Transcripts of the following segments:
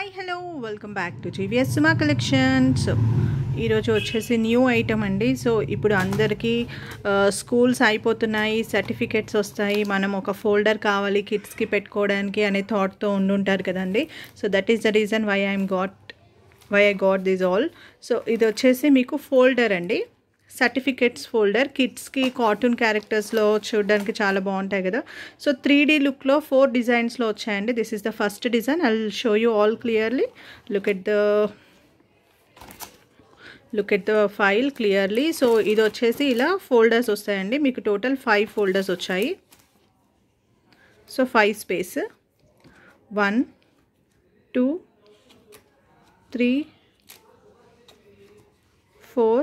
Hi hello welcome back to GVS Suma collection. So ఈరోజు వచ్చేసి new item అండి. So ఇప్పుడు అందరికీ స్కూల్స్ అయిపోతున్నాయి, సర్టిఫికెట్స్ వస్తాయి, మనం ఒక ఫోల్డర్ కావాలి కిడ్స్కి పెట్టుకోవడానికి అనే థాట్తో ఉండుంటారు కదండి. So that is the reason why I got this all. So ఇది వచ్చేసి మీకు ఫోల్డర్ అండి, సర్టిఫికెట్స్ ఫోల్డర్. కిడ్స్కి కార్టూన్ క్యారెక్టర్స్లో చూడడానికి చాలా బాగుంటాయి కదా. సో 3D లుక్లో 4 డిజైన్స్లో వచ్చాయండి. This is the first design. I will show you all clearly. Look at the file clearly. So ఇది వచ్చేసి ఇలా ఫోల్డర్స్ వస్తాయండి. మీకు టోటల్ 5 ఫోల్డర్స్ వచ్చాయి. So 5 space 1 2 3 4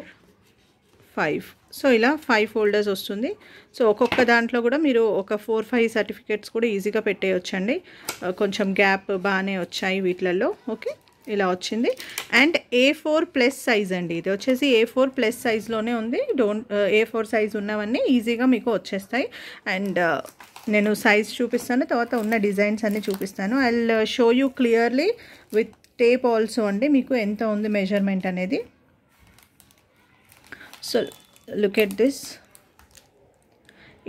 5. సో ఇలా 5 ఫోల్డర్స్ వస్తుంది. సో ఒక్కొక్క దాంట్లో కూడా మీరు ఒక 4-5 సర్టిఫికేట్స్ కూడా ఈజీగా పెట్టేయొచ్చండి. కొంచెం గ్యాప్ బాగానే వచ్చాయి వీటిలలో. ఓకే, ఇలా వచ్చింది. అండ్ A4+ సైజ్ అండి. ఇది వచ్చేసి A4+ సైజ్లోనే ఉంది. A4 సైజ్ ఉన్నవన్నీ ఈజీగా మీకు వచ్చేస్తాయి. అండ్ నేను సైజ్ చూపిస్తాను, తర్వాత ఉన్న డిజైన్స్ అన్నీ చూపిస్తాను. I will show you clearly with tape also అండి, మీకు ఎంత ఉంది మెజర్మెంట్ అనేది. So look at this.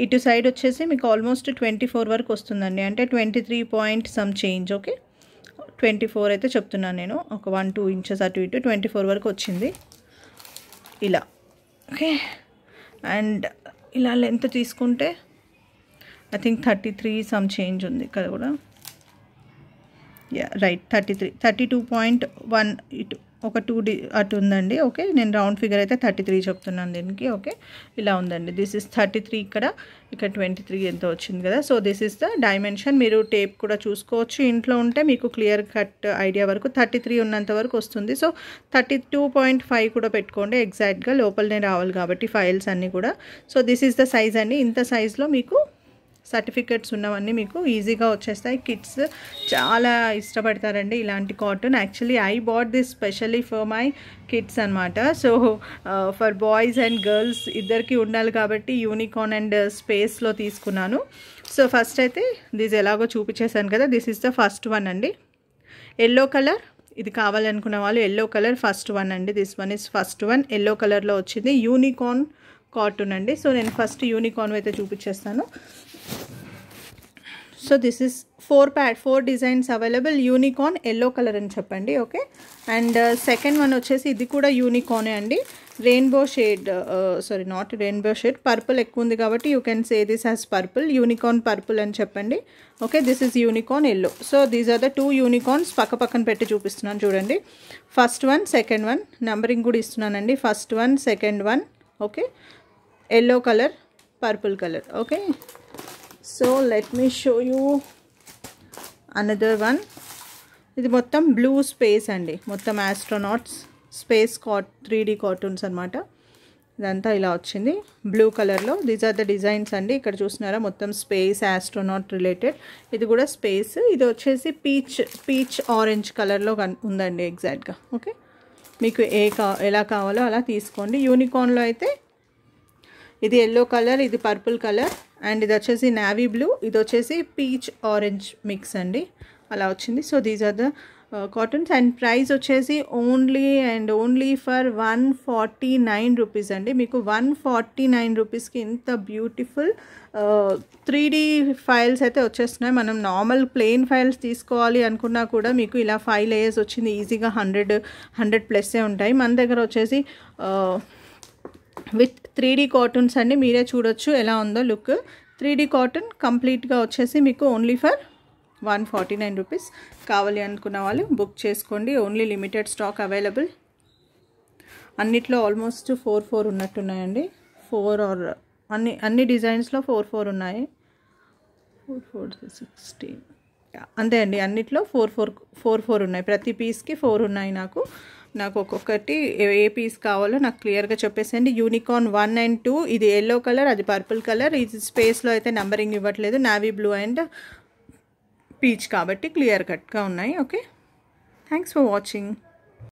ఇటు సైడ్ వచ్చేసి మీకు ఆల్మోస్ట్ 24 వరకు వస్తుందండి, అంటే 23 పాయింట్ సమ్ చేంజ్. ఓకే, 24 అయితే చెప్తున్నాను నేను. ఒక 1-2 ఇంచెస్ అటు ఇటు 24 వరకు వచ్చింది ఇలా. ఓకే, అండ్ ఇలా లెంత్ తీసుకుంటే ఐ థింక్ 33 సమ్ చేంజ్ ఉంది ఇక్కడ కూడా. రైట్, 32.1 ఇటు ఒక 2 అటు ఉందండి. ఓకే, నేను రౌండ్ ఫిగర్ అయితే 33 చెప్తున్నాను దీనికి. ఓకే, ఇలా ఉందండి. దిస్ ఇస్ 33, ఇక్కడ 23 ఎంత వచ్చింది కదా. So this is the dimension. మీరు టేప్ కూడా చూసుకోవచ్చు ఇంట్లో ఉంటే, మీకు క్లియర్ కట్ ఐడియా వరకు 33 ఉన్నంత వరకు వస్తుంది. సో 32.5 కూడా పెట్టుకోండి, ఎగ్జాక్ట్గా లోపలనే రావాలి కాబట్టి ఫైల్స్ అన్నీ కూడా. So this is the size అండి. ఇంత సైజ్లో మీకు సర్టిఫికెట్స్ ఉన్నవన్నీ మీకు ఈజీగా వచ్చేస్తాయి. కిడ్స్ చాలా ఇష్టపడతారండి ఇలాంటి cotton. Actually I bought this specially for my kids అనమాట. So for boys and girls ఇద్దరికి ఉండాలి కాబట్టి యూనికార్న్ అండ్ స్పేస్లో తీసుకున్నాను. సో ఫస్ట్ అయితే దిస్ ఎలాగో చూపించేశాను కదా. This is the first one అండి, ఎల్లో కలర్. ఇది కావాలనుకున్న వాళ్ళు ఎల్లో కలర్ ఫస్ట్ వన్ అండి. This one is first one, yellow కలర్లో వచ్చింది. యూనికార్న్ కాటన్ అండి. సో నేను ఫస్ట్ యూనికార్న్ అయితే చూపించేస్తాను. So this is 4 designs available. Unicorn yellow colour అని చెప్పండి. ఓకే, అండ్ సెకండ్ వన్ వచ్చేసి ఇది కూడా యూనికార్నే అండి. Rainbow shade, sorry not rainbow shade, purple ఎక్కువ ఉంది కాబట్టి you can say this as purple. Unicorn purple అని చెప్పండి. Okay, this is unicorn yellow. So these are the 2 unicorns. పక్కన పెట్టి చూపిస్తున్నాను చూడండి. First one, second one, numbering కూడా ఇస్తున్నానండి. First one, second one. Okay, yellow colour, purple colour. Okay, so let me show you another one. ఇది మొత్తం blue space అండి, మొత్తం ఆస్ట్రోనాట్స్ స్పేస్ 3D కార్టూన్స్ అనమాట. ఇదంతా ఇలా వచ్చింది బ్లూ కలర్లో. దీస్ ఆర్ ద డిజైన్స్ అండి. ఇక్కడ చూస్తున్నారా, మొత్తం స్పేస్ ఆస్ట్రోనాట్ రిలేటెడ్. ఇది కూడా స్పేస్. ఇది వచ్చేసి పీచ్ ఆరెంజ్ కలర్లో ఉందండి ఎగ్జాక్ట్గా. ఓకే, మీకు ఎలా కావాలో అలా తీసుకోండి. యూనికార్న్లో అయితే ఇది ఎల్లో కలర్, ఇది పర్పుల్ కలర్, అండ్ ఇది వచ్చేసి నావీ బ్లూ, ఇది వచ్చేసి పీచ్ ఆరెంజ్ మిక్స్ అండి, అలా వచ్చింది. So these are the cottons. And price వచ్చేసి ఓన్లీ ఫర్ 149 రూపీస్ అండి. మీకు 149 రూపీస్కి ఇంత బ్యూటిఫుల్ 3D ఫైల్స్ అయితే వచ్చేస్తున్నాయి. మనం నార్మల్ ప్లెయిన్ ఫైల్స్ తీసుకోవాలి అనుకున్నా కూడా మీకు ఇలా 5 లేయర్స్ వచ్చింది. ఈజీగా 100+ ఉంటాయి. మన దగ్గర వచ్చేసి విత్ 3D కాటన్స్ అండి. మీరే చూడొచ్చు ఎలా ఉందో లుక్. 3D కాటన్ కంప్లీట్గా వచ్చేసి మీకు ఓన్లీ ఫర్ 149 రూపీస్. కావాలి అనుకున్న వాళ్ళు బుక్ చేసుకోండి. Only limited stock available. అన్నిట్లో ఆల్మోస్ట్ 4 ఉన్నట్టున్నాయండి. 4 ఆర్ అన్ని డిజైన్స్లో 4 ఉన్నాయి. 4 16 అంతే అండి. అన్నిట్లో 4 ఉన్నాయి. ప్రతి పీస్కి 4 ఉన్నాయి. నాకు ఒక్కొక్కటి ఏ పీస్ కావాలో నాకు క్లియర్గా చెప్పేసండి. యూనికార్న్ 1 and 2, ఇది ఎల్లో కలర్, అది పర్పుల్ కలర్. ఇది స్పేస్లో అయితే నంబరింగ్ ఇవ్వట్లేదు, నావీ బ్లూ అండ్ పీచ్ కాబట్టి క్లియర్ కట్గా ఉన్నాయి. Okay, thanks for watching.